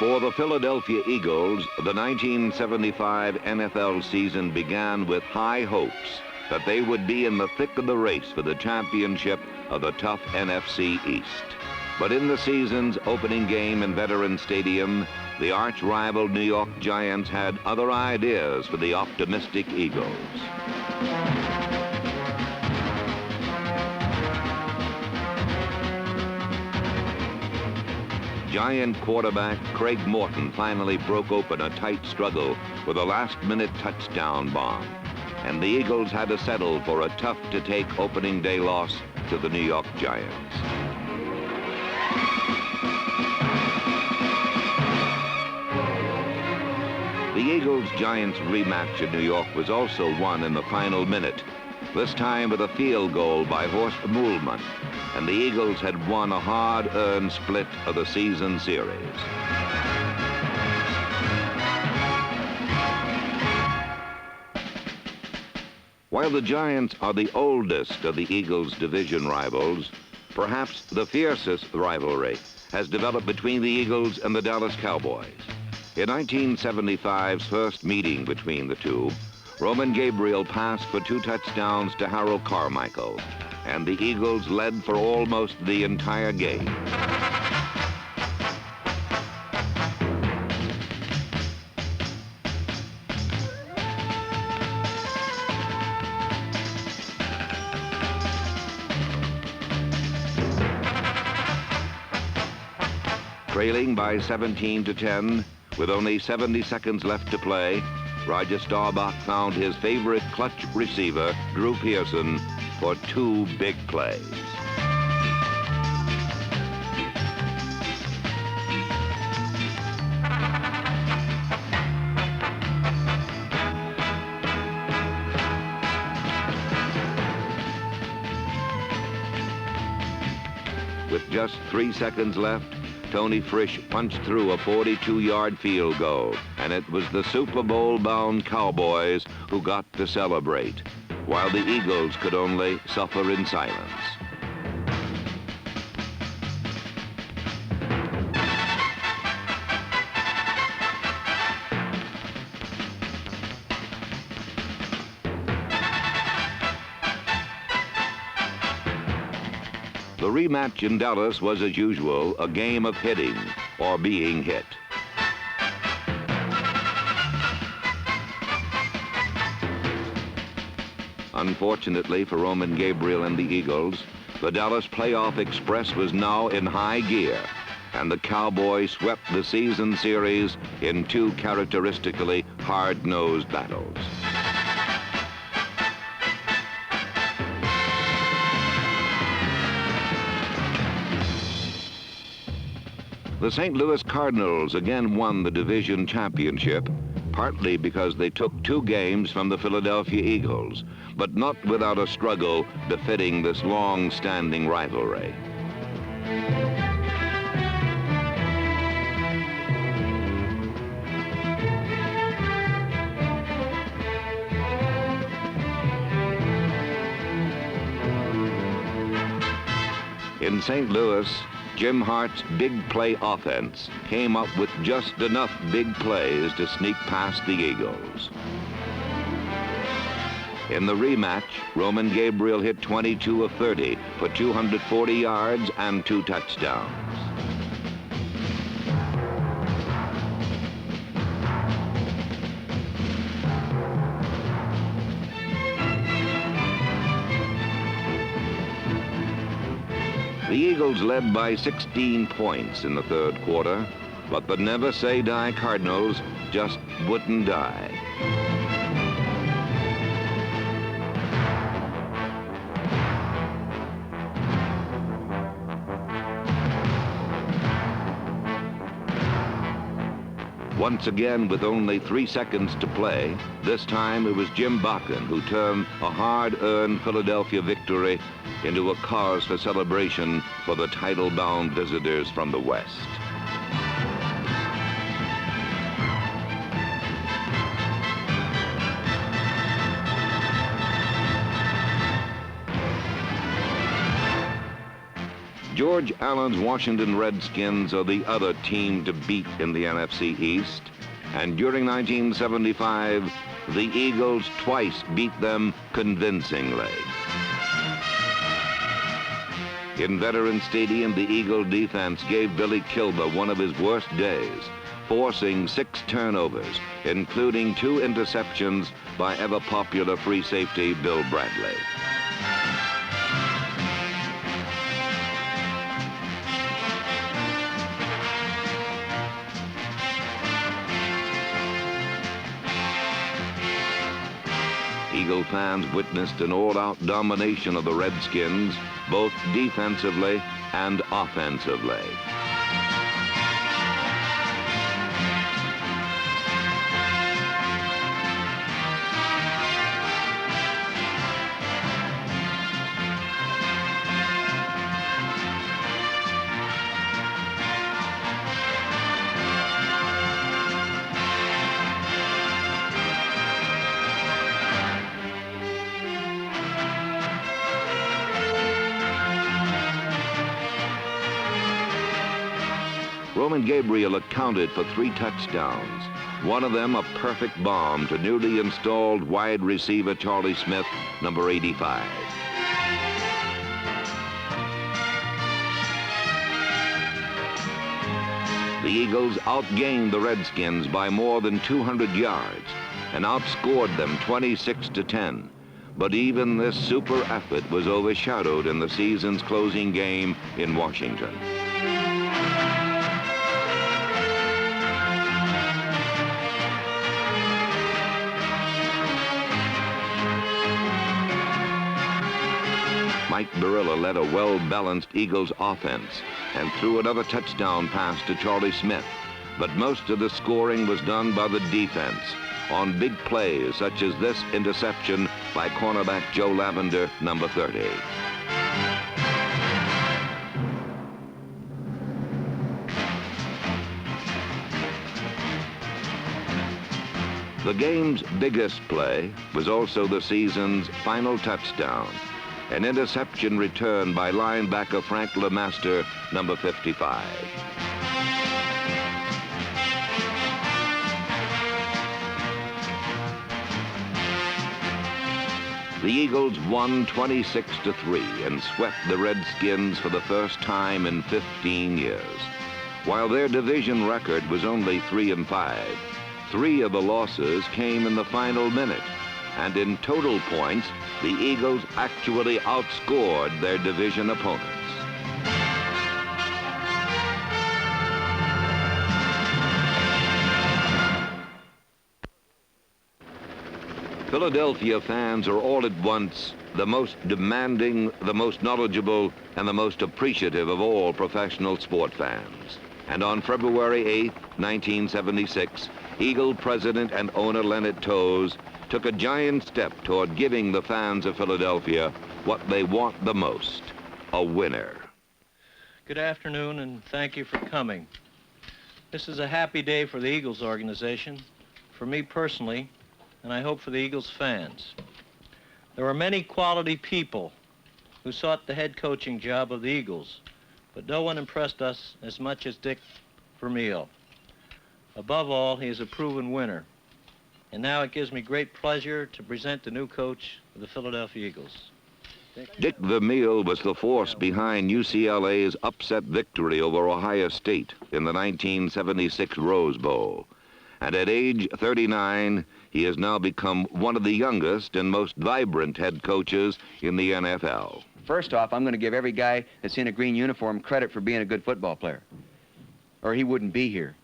For the Philadelphia Eagles, the 1975 NFL season began with high hopes that they would be in the thick of the race for the championship of the tough NFC East. But in the season's opening game in Veterans Stadium, the arch-rival New York Giants had other ideas for the optimistic Eagles. Giant quarterback Craig Morton finally broke open a tight struggle with a last-minute touchdown bomb, and the Eagles had to settle for a tough-to-take opening day loss to the New York Giants. The Eagles-Giants rematch in New York was also won in the final minute, this time with a field goal by Horst Muhlmann, and the Eagles had won a hard-earned split of the season series. While the Giants are the oldest of the Eagles' division rivals, perhaps the fiercest rivalry has developed between the Eagles and the Dallas Cowboys. In 1975's first meeting between the two, Roman Gabriel passed for 2 touchdowns to Harold Carmichael, and the Eagles led for almost the entire game. Trailing by 17-10, with only 70 seconds left to play, Roger Staubach found his favorite clutch receiver, Drew Pearson, for 2 big plays. With just 3 seconds left, Tony Frisch punched through a 42-yard field goal, and it was the Super Bowl-bound Cowboys who got to celebrate, while the Eagles could only suffer in silence. The rematch in Dallas was, as usual, a game of hitting or being hit. Unfortunately for Roman Gabriel and the Eagles, the Dallas Playoff Express was now in high gear, and the Cowboys swept the season series in 2 characteristically hard-nosed battles. The St. Louis Cardinals again won the division championship, partly because they took 2 games from the Philadelphia Eagles, but not without a struggle befitting this long-standing rivalry. In St. Louis, Jim Hart's big play offense came up with just enough big plays to sneak past the Eagles. In the rematch, Roman Gabriel hit 22 of 30 for 240 yards and 2 touchdowns. The Eagles led by 16 points in the 3rd quarter, but the never-say-die Cardinals just wouldn't die. Once again, with only 3 seconds to play, this time it was Jim Bakken who turned a hard-earned Philadelphia victory into a cause for celebration for the title-bound visitors from the West. George Allen's Washington Redskins are the other team to beat in the NFC East. And during 1975, the Eagles twice beat them convincingly. In Veterans Stadium, the Eagle defense gave Billy Kilmer one of his worst days, forcing 6 turnovers, including 2 interceptions by ever-popular free safety Bill Bradley. Eagle fans witnessed an all-out domination of the Redskins, both defensively and offensively. Roman Gabriel accounted for 3 touchdowns, one of them a perfect bomb to newly installed wide receiver Charlie Smith, number 85. The Eagles outgained the Redskins by more than 200 yards and outscored them 26-10. But even this super effort was overshadowed in the season's closing game in Washington. Mike Barilla led a well-balanced Eagles offense and threw another touchdown pass to Charlie Smith. But most of the scoring was done by the defense on big plays such as this interception by cornerback Joe Lavender, number 30. The game's biggest play was also the season's final touchdown, an interception return by linebacker Frank LeMaster, number 55. The Eagles won 26-3 and swept the Redskins for the first time in 15 years. While their division record was only 3-5, 3 of the losses came in the final minute, and in total points, the Eagles actually outscored their division opponents. Philadelphia fans are all at once the most demanding, the most knowledgeable, and the most appreciative of all professional sport fans. And on February 8, 1976, Eagle president and owner Leonard Toews took a giant step toward giving the fans of Philadelphia what they want the most, a winner. Good afternoon, and thank you for coming. This is a happy day for the Eagles organization, for me personally, and I hope for the Eagles fans. There were many quality people who sought the head coaching job of the Eagles, but no one impressed us as much as Dick Vermeil. Above all, he is a proven winner. And now it gives me great pleasure to present the new coach of the Philadelphia Eagles. Dick Vermeil was the force behind UCLA's upset victory over Ohio State in the 1976 Rose Bowl. And at age 39, he has now become one of the youngest and most vibrant head coaches in the NFL. First off, I'm going to give every guy that's in a green uniform credit for being a good football player, or he wouldn't be here.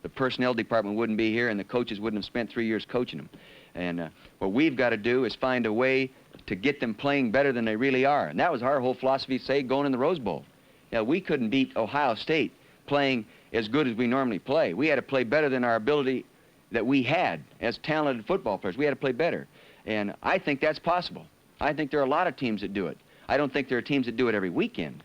The personnel department wouldn't be here, and the coaches wouldn't have spent 3 years coaching them. And what we've got to do is find a way to get them playing better than they really are. And that was our whole philosophy, say, going in the Rose Bowl. Yeah, we couldn't beat Ohio State playing as good as we normally play. We had to play better than our ability that we had as talented football players. We had to play better. And I think that's possible. I think there are a lot of teams that do it. I don't think there are teams that do it every weekend.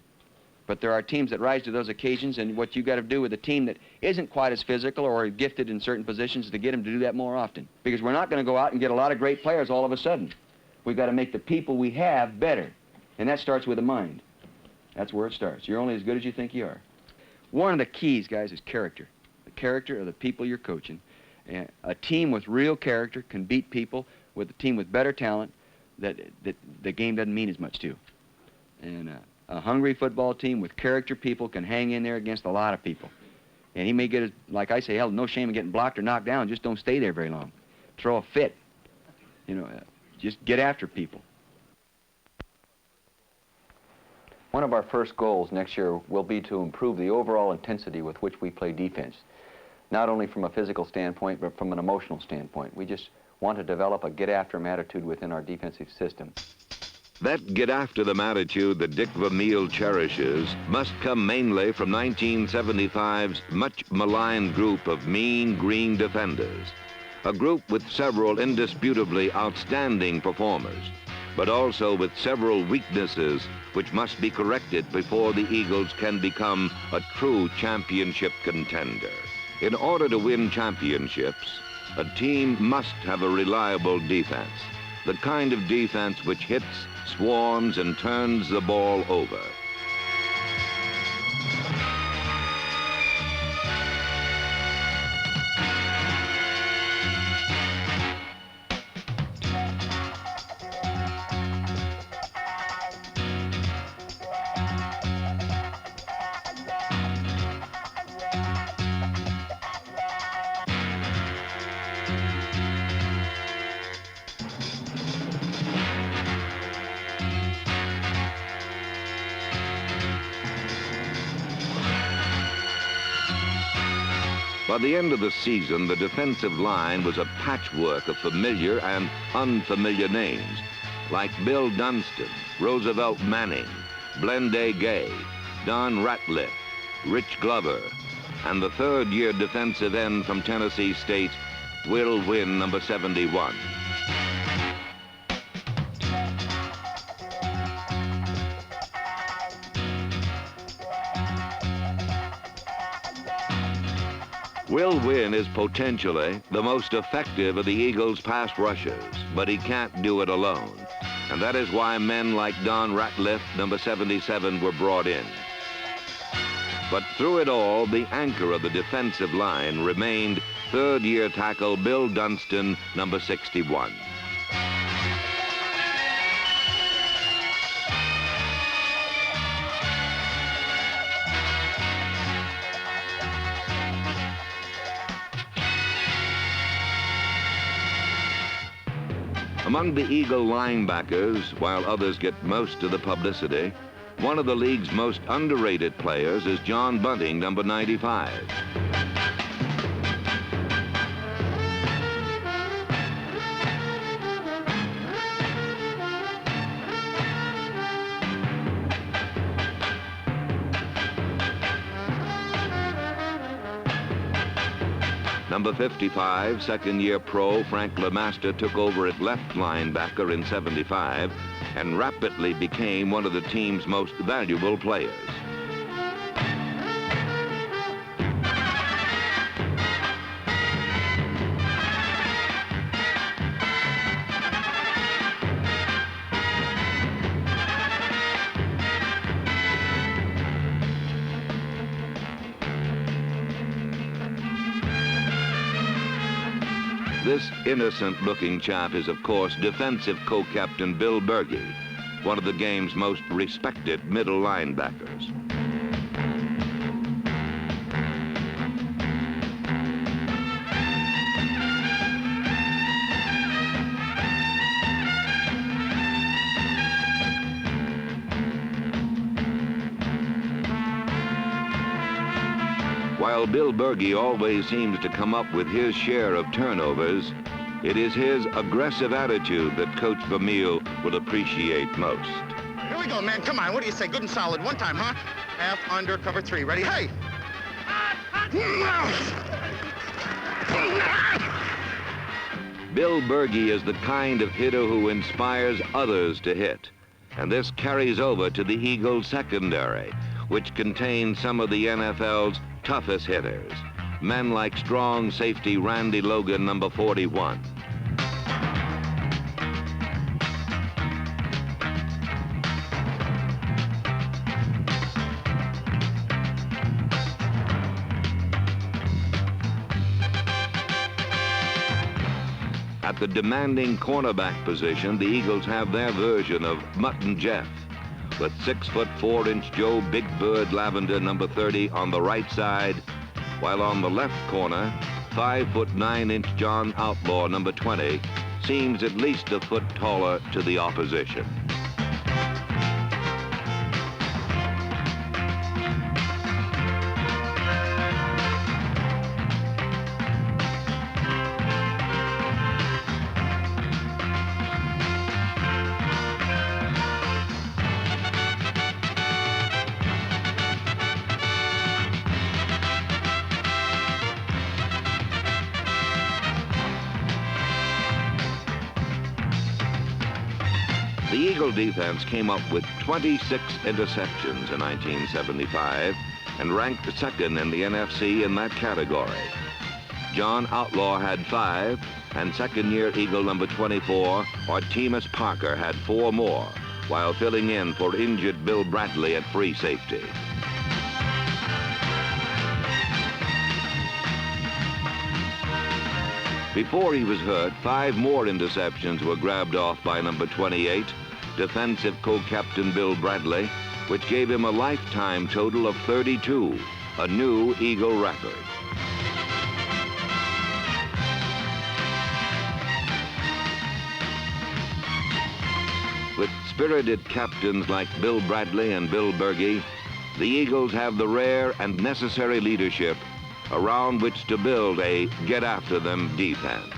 But there are teams that rise to those occasions, and what you got to do with a team that isn't quite as physical or gifted in certain positions is to get them to do that more often. Because we're not going to go out and get a lot of great players all of a sudden. We've got to make the people we have better, and that starts with the mind. That's where it starts. You're only as good as you think you are. One of the keys, guys, is character. The character of the people you're coaching. And a team with real character can beat people with a team with better talent that the game doesn't mean as much to. And a hungry football team with character people can hang in there against a lot of people. And he may get, like I say, hell, no shame in getting blocked or knocked down. Just don't stay there very long. Throw a fit. You know, just get after people. One of our first goals next year will be to improve the overall intensity with which we play defense, not only from a physical standpoint, but from an emotional standpoint. We just want to develop a get-after-'em attitude within our defensive system. That get-after-them attitude that Dick Vermeil cherishes must come mainly from 1975's much maligned group of mean green defenders, a group with several indisputably outstanding performers, but also with several weaknesses which must be corrected before the Eagles can become a true championship contender. In order to win championships, a team must have a reliable defense, the kind of defense which hits, swarms, and turns the ball over. By the end of the season, the defensive line was a patchwork of familiar and unfamiliar names, like Bill Dunston, Roosevelt Manning, Blende Gay, Don Ratliff, Rich Glover, and the third-year defensive end from Tennessee State, Will Wynn, number 71. Will Wynn is potentially the most effective of the Eagles' pass rushers, but he can't do it alone. And that is why men like Don Ratliff, number 77, were brought in. But through it all, the anchor of the defensive line remained third-year tackle Bill Dunston, number 61. Among the Eagle linebackers, while others get most of the publicity, one of the league's most underrated players is John Bunting, number 95. Number 55, second-year pro Frank LeMaster took over at left linebacker in '75 and rapidly became one of the team's most valuable players. This innocent-looking chap is, of course, defensive co-captain Bill Berge, one of the game's most respected middle linebackers. While Bill Berge always seems to come up with his share of turnovers, it is his aggressive attitude that Coach Vermeil will appreciate most. Here we go, man. Come on. What do you say? Good and solid. One time, huh? Half, under, cover three. Ready? Hey! Bill Berge is the kind of hitter who inspires others to hit, and this carries over to the Eagles secondary, which contains some of the NFL's toughest hitters, men like strong safety Randy Logan, number 41. At the demanding cornerback position, the Eagles have their version of Mutton Jeff, with 6'4" Joe Big Bird Lavender, number 30, on the right side, while on the left corner, 5'9" John Outlaw, number 20, seems at least a foot taller to the opposition. The Eagle defense came up with 26 interceptions in 1975 and ranked second in the NFC in that category. John Outlaw had 5, and second-year Eagle number 24, Artemus Parker, had 4 more, while filling in for injured Bill Bradley at free safety. Before he was hurt, 5 more interceptions were grabbed off by number 28, defensive co-captain Bill Bradley, which gave him a lifetime total of 32, a new Eagle record. With spirited captains like Bill Bradley and Bill Berge, the Eagles have the rare and necessary leadership around which to build a get-after-them defense.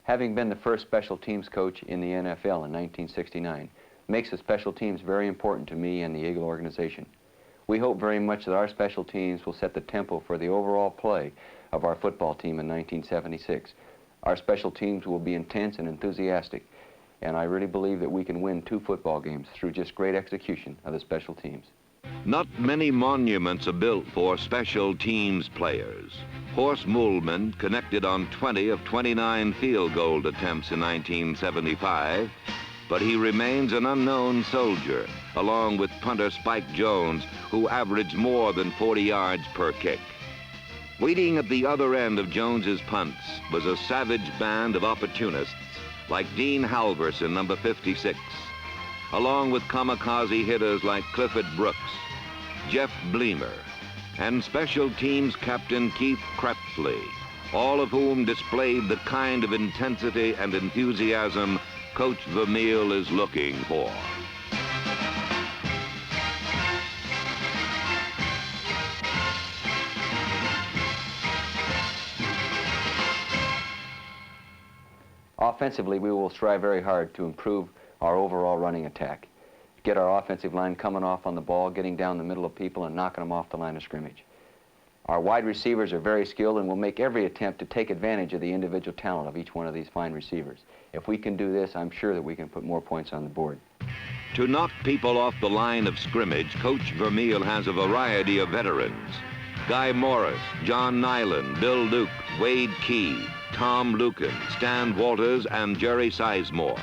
Having been the first special teams coach in the NFL in 1969 makes the special teams very important to me and the Eagle organization. We hope very much that our special teams will set the tempo for the overall play of our football team in 1976. Our special teams will be intense and enthusiastic, and I really believe that we can win 2 football games through just great execution of the special teams. Not many monuments are built for special teams players. Horst Muhlmann connected on 20 of 29 field goal attempts in 1975, but he remains an unknown soldier, along with punter Spike Jones, who averaged more than 40 yards per kick. Waiting at the other end of Jones's punts was a savage band of opportunists like Dean Halverson, number 56, along with kamikaze hitters like Clifford Brooks, Jeff Bleemer, and special teams captain Keith Crepsley, all of whom displayed the kind of intensity and enthusiasm Coach Vermeil is looking for. Offensively, we will strive very hard to improve our overall running attack. Get our offensive line coming off on the ball, getting down the middle of people and knocking them off the line of scrimmage. Our wide receivers are very skilled and will make every attempt to take advantage of the individual talent of each one of these fine receivers. If we can do this, I'm sure that we can put more points on the board. To knock people off the line of scrimmage, Coach Vermeil has a variety of veterans. Guy Morris, John Nyland, Bill Luke, Wade Key, Tom Lucan, Stan Walters, and Jerry Sizemore.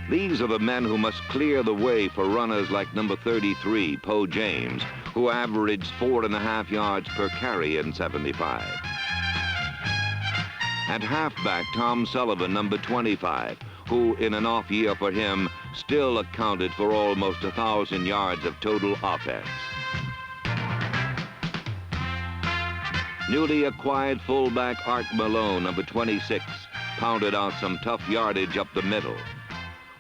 These are the men who must clear the way for runners like number 33, Poe James, who averaged 4.5 yards per carry in 75. At halfback, Tom Sullivan, number 25, who in an off year for him still accounted for almost 1,000 yards of total offense. Newly acquired fullback Art Malone, number 26, pounded out some tough yardage up the middle,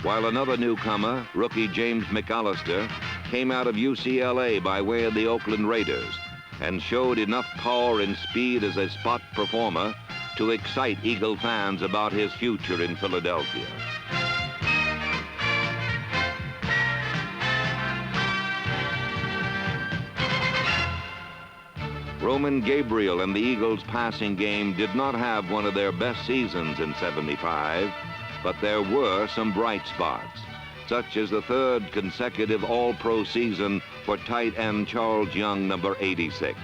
while another newcomer, rookie James McAllister, came out of UCLA by way of the Oakland Raiders and showed enough power and speed as a spot performer to excite Eagle fans about his future in Philadelphia. Roman Gabriel and the Eagles' passing game did not have one of their best seasons in 75, but there were some bright spots, such as the 3rd consecutive All-Pro season for tight end Charle Young, number 86.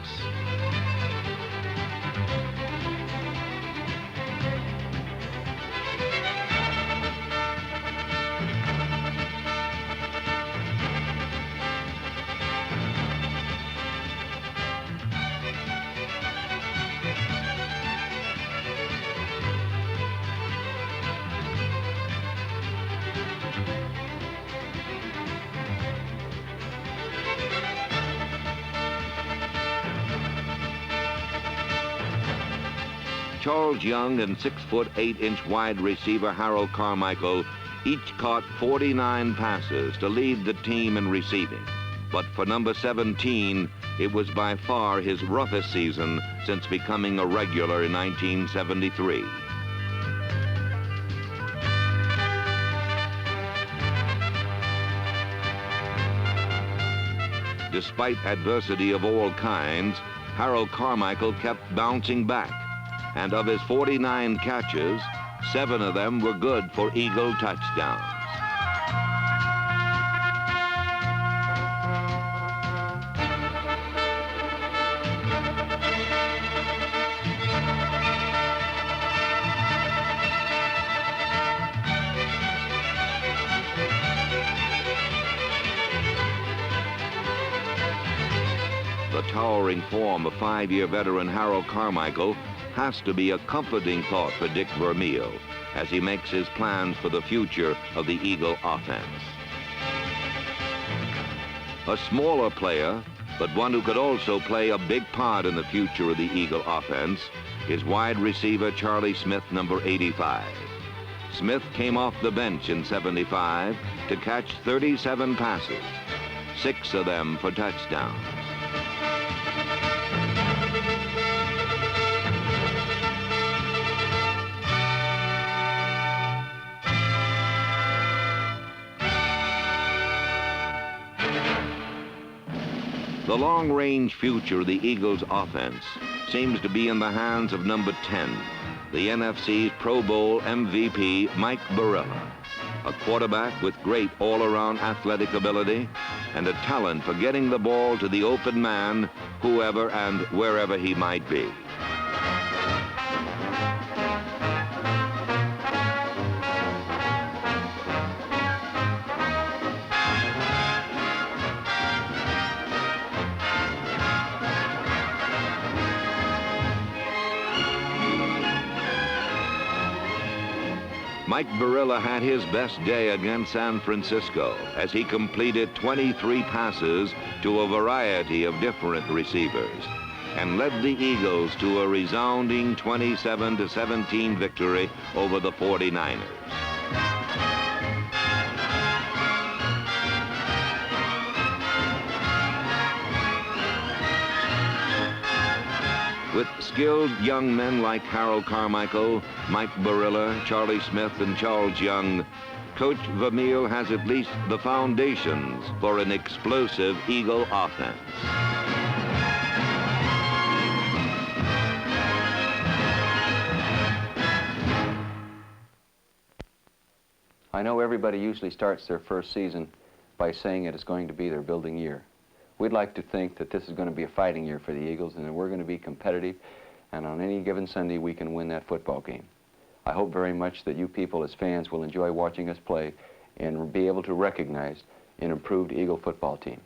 Charle Young and 6'8" wide receiver Harold Carmichael each caught 49 passes to lead the team in receiving. But for number 17, it was by far his roughest season since becoming a regular in 1973. Despite adversity of all kinds, Harold Carmichael kept bouncing back. And of his 49 catches, 7 of them were good for Eagle touchdowns. The towering form of 5-year veteran Harold Carmichael has to be a comforting thought for Dick Vermeil as he makes his plans for the future of the Eagle offense. A smaller player, but one who could also play a big part in the future of the Eagle offense, is wide receiver Charlie Smith, number 85. Smith came off the bench in '75 to catch 37 passes, 6 of them for touchdowns. The long-range future of the Eagles' offense seems to be in the hands of number 10, the NFC's Pro Bowl MVP, Mike Barilla, a quarterback with great all-around athletic ability and a talent for getting the ball to the open man, whoever and wherever he might be. Mike Barilla had his best day against San Francisco as he completed 23 passes to a variety of different receivers and led the Eagles to a resounding 27-17 victory over the 49ers. With skilled young men like Harold Carmichael, Mike Barilla, Charlie Smith, and Charle Young, Coach Vermeil has at least the foundations for an explosive Eagle offense. I know everybody usually starts their first season by saying it is going to be their building year. We'd like to think that this is going to be a fighting year for the Eagles and that we're going to be competitive, and on any given Sunday we can win that football game. I hope very much that you people as fans will enjoy watching us play and be able to recognize an improved Eagle football team.